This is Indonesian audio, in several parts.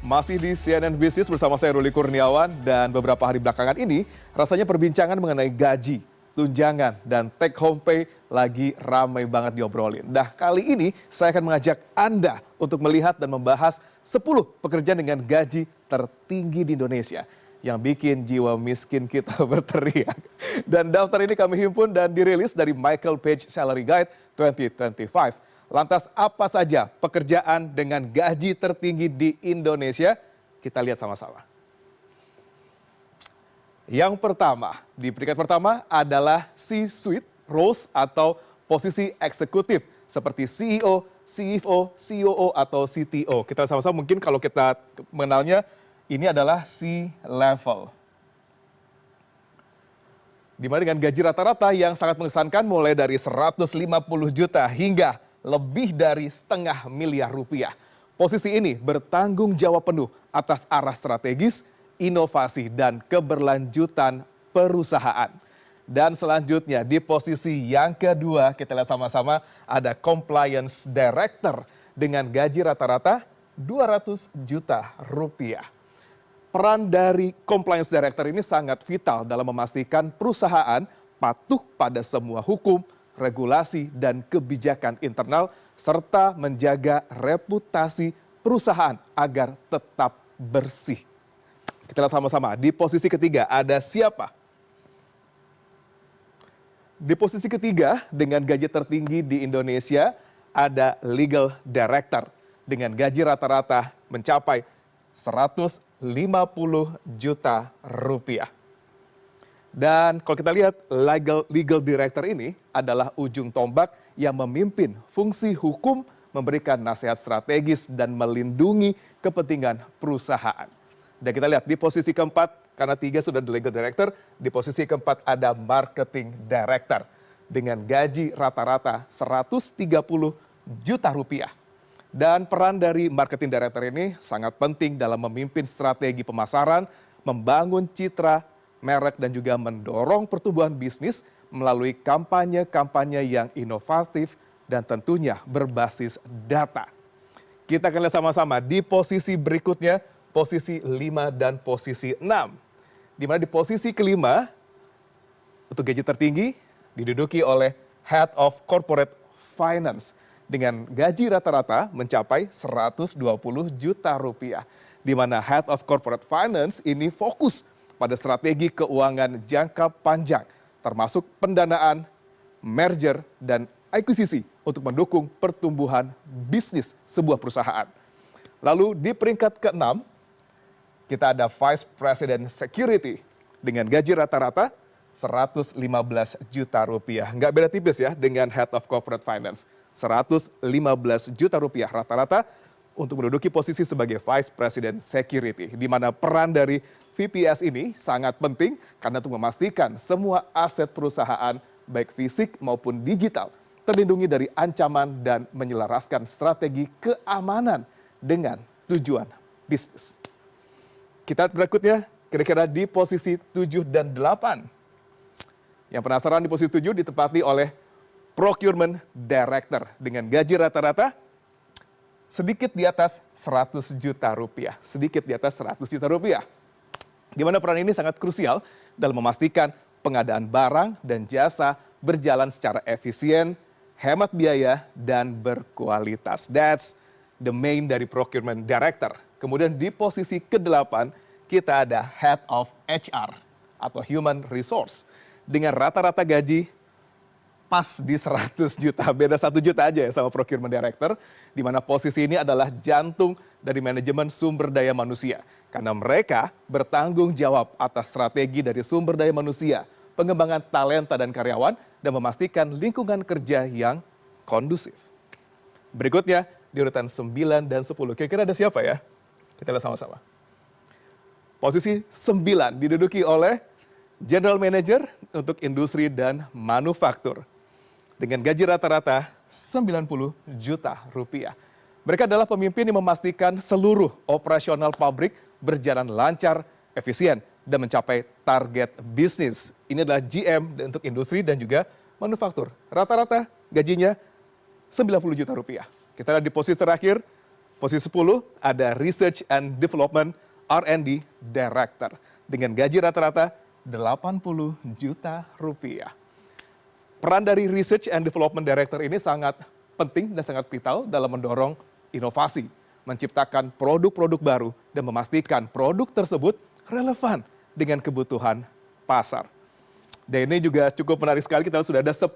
Masih di CNN Business bersama saya Ruli Kurniawan dan beberapa hari belakangan ini rasanya perbincangan mengenai gaji, tunjangan, dan take home pay lagi ramai banget diobrolin. Nah kali ini saya akan mengajak Anda untuk melihat dan membahas 10 pekerjaan dengan gaji tertinggi di Indonesia yang bikin jiwa miskin kita berteriak. Dan daftar ini kami himpun dan dirilis dari Michael Page Salary Guide 2025. Lantas apa saja pekerjaan dengan gaji tertinggi di Indonesia? Kita lihat sama-sama. Yang pertama, di peringkat pertama adalah C-suite roles atau posisi eksekutif seperti CEO, CFO, COO atau CTO. Kita sama-sama mungkin kalau kita mengenalnya ini adalah C-level. Di mana dengan gaji rata-rata yang sangat mengesankan mulai dari 150 juta hingga lebih dari setengah miliar rupiah. Posisi ini bertanggung jawab penuh atas arah strategis, inovasi, dan keberlanjutan perusahaan. Dan selanjutnya di posisi yang kedua kita lihat sama-sama ada Compliance Director dengan gaji rata-rata 200 juta rupiah. Peran dari Compliance Director ini sangat vital dalam memastikan perusahaan patuh pada semua hukum, regulasi, dan kebijakan internal, serta menjaga reputasi perusahaan agar tetap bersih. Kita lihat sama-sama, di posisi ketiga ada siapa? Di posisi ketiga dengan gaji tertinggi di Indonesia ada Legal Director dengan gaji rata-rata mencapai 150 juta rupiah. Dan kalau kita lihat legal director ini adalah ujung tombak yang memimpin fungsi hukum, memberikan nasihat strategis dan melindungi kepentingan perusahaan. Dan kita lihat di posisi keempat, karena 3 sudah di legal director, di posisi keempat ada marketing director dengan gaji rata-rata 130 juta rupiah. Dan peran dari marketing director ini sangat penting dalam memimpin strategi pemasaran, membangun citra merek dan juga mendorong pertumbuhan bisnis melalui kampanye-kampanye yang inovatif dan tentunya berbasis data. Kita akan lihat sama-sama di posisi berikutnya, posisi 5 dan posisi 6. Di mana di posisi kelima, untuk gaji tertinggi diduduki oleh Head of Corporate Finance dengan gaji rata-rata mencapai 120 juta rupiah. Di mana Head of Corporate Finance ini fokus pada strategi keuangan jangka panjang, termasuk pendanaan, merger, dan akuisisi untuk mendukung pertumbuhan bisnis sebuah perusahaan. Lalu di peringkat ke-6, kita ada Vice President Security dengan gaji rata-rata 115 juta rupiah. Nggak beda tipis ya dengan Head of Corporate Finance. 115 juta rupiah rata-rata untuk menduduki posisi sebagai Vice President Security, di mana peran dari VPS ini sangat penting karena untuk memastikan semua aset perusahaan, baik fisik maupun digital, terlindungi dari ancaman dan menyelaraskan strategi keamanan dengan tujuan bisnis. Kita berikutnya kira-kira di posisi 7 dan 8. Yang penasaran di posisi 7 ditempati oleh Procurement Director dengan gaji rata-rata sedikit di atas 100 juta rupiah. Sedikit di atas 100 juta rupiah. Di mana peran ini sangat krusial dalam memastikan pengadaan barang dan jasa berjalan secara efisien, hemat biaya, dan berkualitas. That's the main dari Procurement Director. Kemudian di posisi ke-8, kita ada Head of HR atau Human Resource dengan rata-rata gaji pas di 100 juta, beda 1 juta aja ya sama Procurement Director, di mana posisi ini adalah jantung dari manajemen sumber daya manusia. Karena mereka bertanggung jawab atas strategi dari sumber daya manusia, pengembangan talenta dan karyawan, dan memastikan lingkungan kerja yang kondusif. Berikutnya, di urutan 9 dan 10. Kira-kira ada siapa ya? Kita lihat sama-sama. Posisi 9 diduduki oleh General Manager untuk industri dan manufaktur dengan gaji rata-rata 90 juta rupiah. Mereka adalah pemimpin yang memastikan seluruh operasional pabrik berjalan lancar, efisien, dan mencapai target bisnis. Ini adalah GM untuk industri dan juga manufaktur. Rata-rata gajinya 90 juta rupiah. Kita lihat di posisi terakhir, Posisi 10 ada Research and Development R&D Director dengan gaji rata-rata 80 juta rupiah. Peran dari Research and Development Director ini sangat penting dan sangat vital dalam mendorong inovasi, menciptakan produk-produk baru, dan memastikan produk tersebut relevan dengan kebutuhan pasar. Dan ini juga cukup menarik sekali, kita sudah ada 10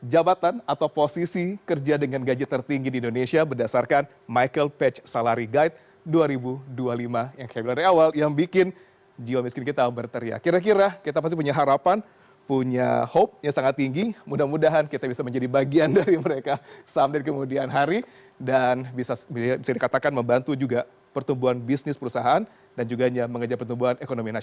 jabatan atau posisi kerja dengan gaji tertinggi di Indonesia berdasarkan Michael Page Salary Guide 2025 yang kayak bilang dari awal yang bikin jiwa miskin kita berteriak. Kira-kira kita pasti punya harapan, punya hope yang sangat tinggi. Mudah-mudahan kita bisa menjadi bagian dari mereka sampai kemudian hari dan bisa dikatakan membantu juga pertumbuhan bisnis perusahaan dan juga mengejar pertumbuhan ekonomi nasional.